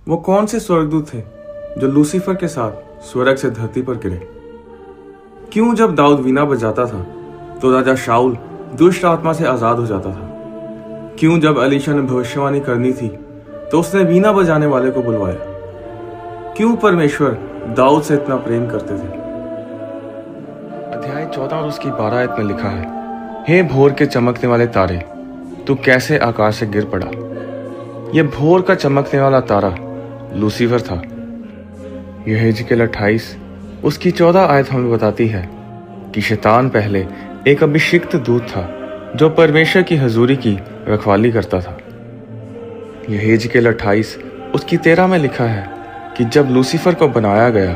वो कौन से स्वर्गदूत थे जो लूसीफर के साथ स्वर्ग से धरती पर गिरे? क्यों जब दाऊद वीणा बजाता था तो राजा शाऊल दुष्ट आत्मा से आजाद हो जाता था? क्यों जब अलीशा ने भविष्यवाणी करनी थी तो उसने वीणा बजाने वाले को बुलवाया? क्यों परमेश्वर दाऊद से इतना प्रेम करते थे? अध्याय 14 और उसकी 12 आयत में लिखा है, हे भोर के चमकने वाले तारे, तू कैसे आकाश से गिर पड़ा। यह भोर का चमकने वाला तारा लूसीफर था। यह हेजकेल 28 उसकी 14 आयत हमें बताती है कि शैतान पहले एक अभिषिक्त दूत था जो परमेश्वर की हजूरी की रखवाली करता था। यह हेजकेल 28 उसकी 13 में लिखा है कि जब लूसीफर को बनाया गया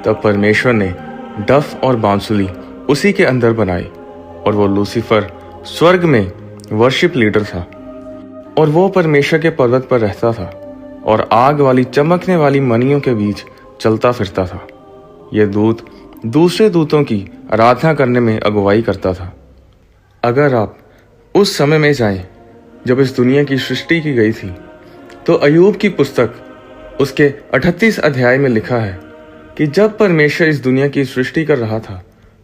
तब परमेश्वर ने डफ और बांसुली उसी के अंदर बनाई और वो लूसीफर स्वर्ग में वर्शिप लीडर था और वो परमेश्वर के पर्वत पर रहता था और आग वाली चमकने वाली मणियों के बीच चलता फिरता था। यह दूत दूसरे दूतों की आराधना करने में अगुवाई करता था। अगर आप उस समय में जाएं जब इस दुनिया की सृष्टि की गई थी तो अय्यूब की पुस्तक उसके 38 अध्याय में लिखा है कि जब परमेश्वर इस दुनिया की सृष्टि कर रहा था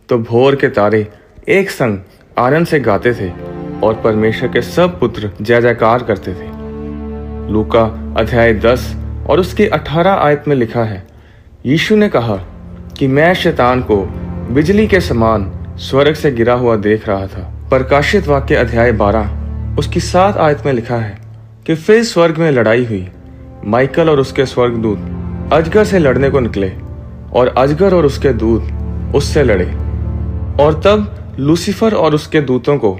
तो भोर के तारे एक संग आनंद से गाते थे और परमेश्वर के सब पुत्र जय जयकार करते थे। लूका अध्याय 10 और उसकी 18 आयत में लिखा है, यीशु ने कहा कि मैं शैतान को बिजली के समान स्वर्ग से गिरा हुआ देख रहा था। प्रकाशित वाक्य अध्याय 12 उसकी 7 आयत में लिखा है कि फिर स्वर्ग में लड़ाई हुई। माइकल और उसके स्वर्गदूत अजगर से लड़ने को निकले और अजगर और उसके दूत उससे लड़े और तब लूसीफर और उसके दूतों को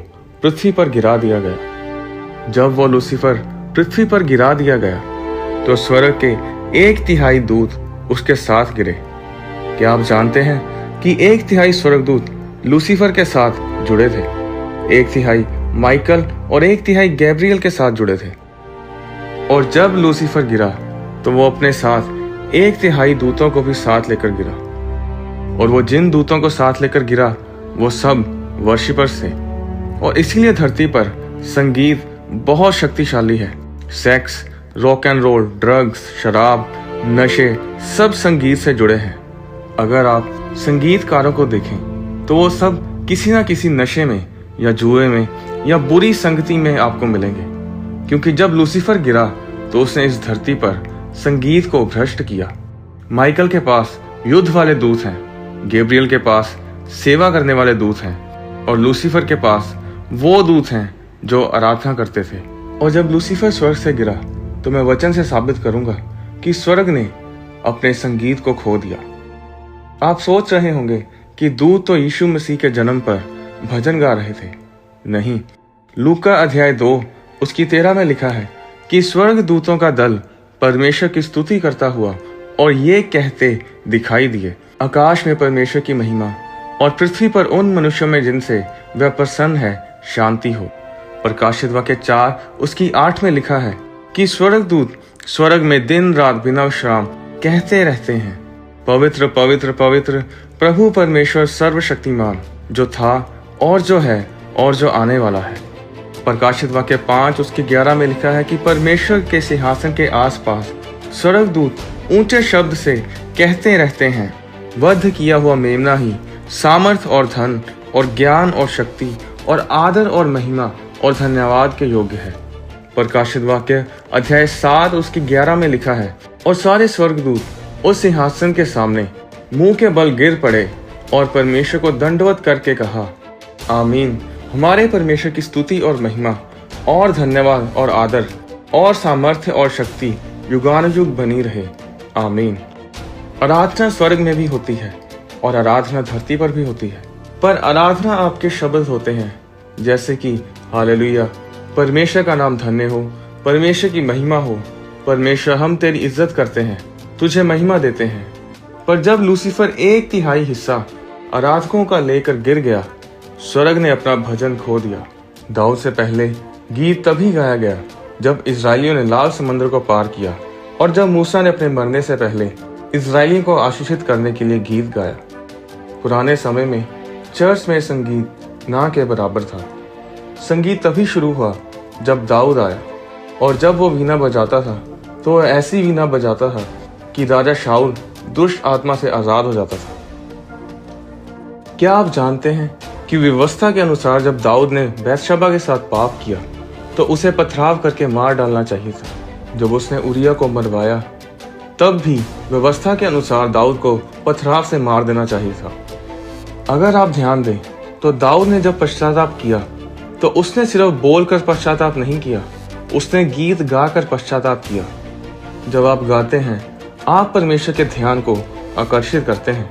पृथ्वी पर गिरा दिया गया। जब वो लूसीफर पृथ्वी पर गिरा दिया गया तो स्वर्ग के 1/3 दूत उसके साथ गिरे। क्या आप जानते हैं कि 1/3 स्वर्गदूत लूसीफर के साथ जुड़े थे? 1/3 माइकल और 1/3 गैब्रियल के साथ जुड़े थे। और जब लूसीफर गिरा तो वो अपने साथ 1/3 दूतों को भी साथ लेकर गिरा और वो जिन दूतों को साथ लेकर गिरा वो सब वर्शिपर्स थे और इसीलिए धरती पर संगीत बहुत शक्तिशाली है। Sex, rock and roll, drugs, शराब, नशे सब संगीत से जुड़े हैं। अगर आप संगीतकारों को देखें तो वो सब किसी ना किसी नशे में या जुए में या बुरी संगति में आपको मिलेंगे, क्योंकि जब लूसीफर गिरा तो उसने इस धरती पर संगीत को भ्रष्ट किया। माइकल के पास युद्ध वाले दूत हैं, गैब्रियल के पास सेवा करने वाले दूत हैं और लूसीफर के पास वो दूत हैं जो आराधना करते थे। और जब लूसीफर स्वर्ग से गिरा तो मैं वचन से साबित करूंगा कि स्वर्ग ने अपने संगीत को खो दिया। आप सोच रहे होंगे कि दूत तो यीशु मसीह के जन्म पर भजन गा रहे थे। नहीं, लूका अध्याय 2 उसकी 13 में लिखा है कि स्वर्ग दूतों का दल परमेश्वर की स्तुति करता हुआ और ये कहते दिखाई दिए, आकाश में परमेश्वर की महिमा और पृथ्वी पर उन मनुष्यों में जिनसे वह प्रसन्न है शांति हो। प्रकाशित वाक्य 4 उसकी 8 में लिखा है कि स्वर्गदूत स्वर्ग में दिन रात बिना विश्राम कहते रहते हैं, पवित्र पवित्र पवित्र प्रभु परमेश्वर सर्वशक्तिमान, जो था और जो है और जो आने वाला है। प्रकाशित वाक्य 5 उसके 11 में लिखा है कि परमेश्वर के सिंहासन के आसपास स्वर्गदूत ऊंचे शब्द से कहते रहते हैं, वध किया हुआ मेमना ही सामर्थ और धन और ज्ञान और शक्ति और आदर और महिमा और धन्यवाद के योग्य है। प्रकाशित वाक्य अध्याय 7 उसकी 11 में लिखा है, और सारे स्वर्गदूत उस सिंहासन के सामने मुंह के बल गिर पड़े और परमेश्वर को दंडवत करके कहा, आमीन। हमारे परमेश्वर की स्तुति और महिमा और धन्यवाद और आदर और सामर्थ्य और शक्ति युगानुयुग बनी रहे, आमीन। आराधना स्वर्ग में भी होती है और आराधना धरती पर भी होती है, पर आराधना आपके शब्द होते हैं जैसे कि हालेलुया, परमेश्वर का नाम धन्य हो, परमेश्वर की महिमा हो, परमेश्वर हम तेरी इज्जत करते हैं, तुझे महिमा देते हैं। पर जब लूसीफर 1/3 हिस्सा आराधकों का लेकर गिर गया, स्वर्ग ने अपना भजन खो दिया। दाऊद से पहले गीत तभी गाया गया जब इजरायलियों ने लाल समुद्र को पार किया और जब मूसा ने अपने मरने से पहले इजरायलियों को आशीषित करने के लिए गीत गाया। पुराने समय में चर्च में संगीत ना के बराबर था। संगीत तभी शुरू हुआ जब दाऊद आया और जब वो वीणा बजाता था तो तो ऐसी वीणा बजाता था कि राजा शाऊल दुष्ट आत्मा से आजाद हो जाता था। क्या आप जानते हैं कि व्यवस्था के अनुसार जब दाऊद ने बैतशबा के साथ पाप किया तो उसे पथराव करके मार डालना चाहिए था। जब उसने उरिया को मरवाया तब भी व्यवस्था के अनुसार दाऊद को पथराव से मार देना चाहिए था। अगर आप ध्यान दें तो दाऊद ने जब पश्चाताप किया तो उसने सिर्फ बोलकर पश्चाताप नहीं किया, उसने गीत गाकर पश्चाताप किया। जब आप गाते हैं आप परमेश्वर के ध्यान को आकर्षित करते हैं।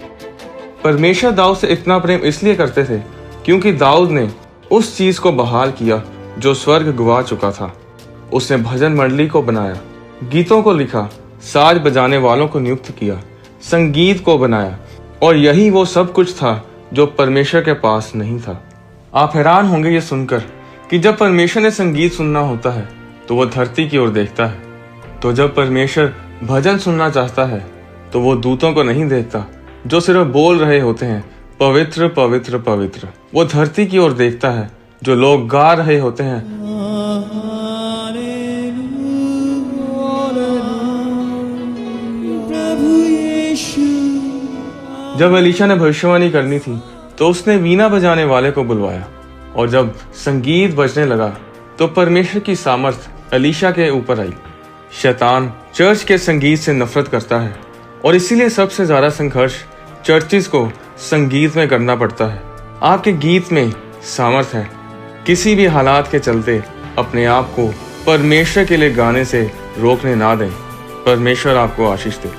परमेश्वर दाऊद से इतना प्रेम इसलिए करते थे क्योंकि दाऊद ने उस चीज को बहाल किया जो स्वर्ग गवा चुका था। उसने भजन मंडली को बनाया, गीतों को लिखा, साज बजाने वालों को नियुक्त किया, संगीत को बनाया, और यही वो सब कुछ था जो परमेश्वर के पास नहीं था। आप हैरान होंगे ये सुनकर कि जब परमेश्वर ने संगीत सुनना होता है तो वो धरती की ओर देखता है, तो जब परमेश्वर भजन सुनना चाहता है तो वो दूतों को नहीं देखता जो सिर्फ बोल रहे होते हैं पवित्र पवित्र पवित्र। वो धरती की ओर देखता है जो लोग गा रहे होते हैं जब एलीशा ने भविष्यवाणी करनी थी तो उसने वीणा बजाने वाले को बुलवाया, और जब संगीत बजने लगा तो परमेश्वर की सामर्थ एलीशा के ऊपर आई। शैतान चर्च के संगीत से नफरत करता है और इसीलिए सबसे ज्यादा संघर्ष चर्चिस को संगीत में करना पड़ता है। आपके गीत में सामर्थ है। किसी भी हालात के चलते अपने आप को परमेश्वर के लिए गाने से रोकने ना दें। परमेश्वर आपको आशीष दे।